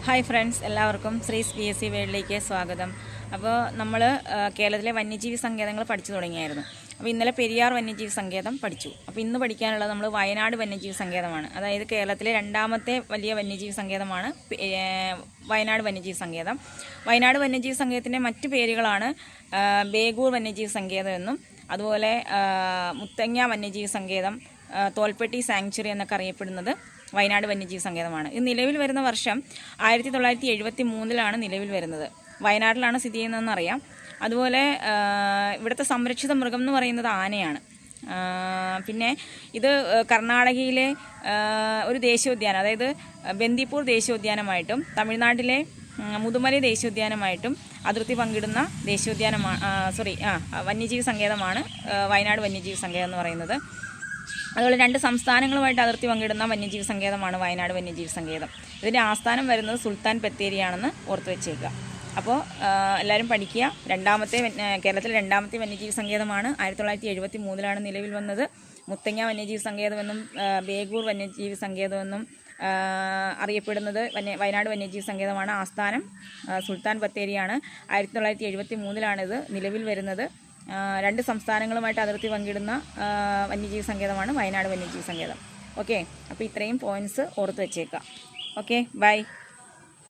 Hi friends, എല്ലാവർക്കും ശ്രീസ് PSC വേൾഡിലേക്ക് സ്വാഗതം. അപ്പോൾ നമ്മൾ കേരളത്തിലെ വന്യജീവി സങ്കേതങ്ങൾ പഠിച്ചു തുടങ്ങിയായിരുന്നു. അപ്പോൾ ഇന്നലെ പെരിയാർ വന്യജീവി സങ്കേതം പഠിച്ചു. അപ്പോൾ ഇന്ന് പഠിക്കാനുള്ളത് നമ്മൾ വയനാട് വന്യജീവി സങ്കേതമാണ്. അതായത് കേരളത്തിലെ രണ്ടാമത്തെ വലിയ വന്യജീവി സങ്കേതമാണ് വയനാട് വന്യജീവി സങ്കേതം. വയനാട് വന്യജീവി സങ്കേതത്തിൻ്റെ മറ്റു പേരുകളാണ് ബേഗൂർ വന്യജീവി സങ്കേതം എന്നും അതുപോലെ മുത്തങ്ങ വന്യജീവി സങ്കേതം, തോൽപ്പെട്ടി സാങ്ച്വറി എന്നൊക്കെ അറിയപ്പെടുന്നത് വയനാട് വന്യജീവി സങ്കേതമാണ്. ഇത് നിലവിൽ വരുന്ന വർഷം 1973 നിലവിൽ വരുന്നത്. വയനാട്ടിലാണ് സ്ഥിതി ചെയ്യുന്നതെന്ന് അറിയാം. അതുപോലെ ഇവിടുത്തെ സംരക്ഷിത മൃഗം എന്ന് പറയുന്നത് ആനയാണ്. പിന്നെ ഇത് കർണാടകയിലെ ഒരു ദേശീയോദ്യാനം, അതായത് ബന്ദിപ്പൂർ ദേശീയോദ്യാനമായിട്ടും തമിഴ്നാട്ടിലെ മുതുമലൈ ദേശീയോദ്യാനമായിട്ടും അതിർത്തി പങ്കിടുന്ന വന്യജീവി സങ്കേതമാണ് വയനാട് വന്യജീവി സങ്കേതം എന്ന് പറയുന്നത്. അതുപോലെ രണ്ട് സംസ്ഥാനങ്ങളുമായിട്ട് അതിർത്തി പങ്കിടുന്ന വന്യജീവി സങ്കേതമാണ് വയനാട് വന്യജീവി സങ്കേതം. ഇതിൻ്റെ ആസ്ഥാനം വരുന്നത് സുൽത്താൻ ബത്തേരിയാണെന്ന് ഓർത്ത് വെച്ചേക്കുക. അപ്പോൾ എല്ലാവരും പഠിക്കുക. കേരളത്തിലെ രണ്ടാമത്തെ വന്യജീവി സങ്കേതമാണ്. 1973 നിലവിൽ വന്നത്. മുത്തങ്ങ വന്യജീവി സങ്കേതമെന്നും ബേഗൂർ വന്യജീവി സങ്കേതമെന്നും അറിയപ്പെടുന്നത് വയനാട് വന്യജീവി സങ്കേതമാണ്. ആസ്ഥാനം സുൽത്താൻ ബത്തേരിയാണ്. 1973 ഇത് നിലവിൽ വരുന്നത്. രണ്ട് സംസ്ഥാനങ്ങളുമായിട്ട് അതിർത്തി പങ്കിടുന്ന വന്യജീവി സങ്കേതമാണ് വയനാട് വന്യജീവി സങ്കേതം. ഓക്കെ, അപ്പോൾ ഇത്രയും പോയിൻറ്റ്സ് ഓർത്ത് വെച്ചേക്കാം. Okay, by.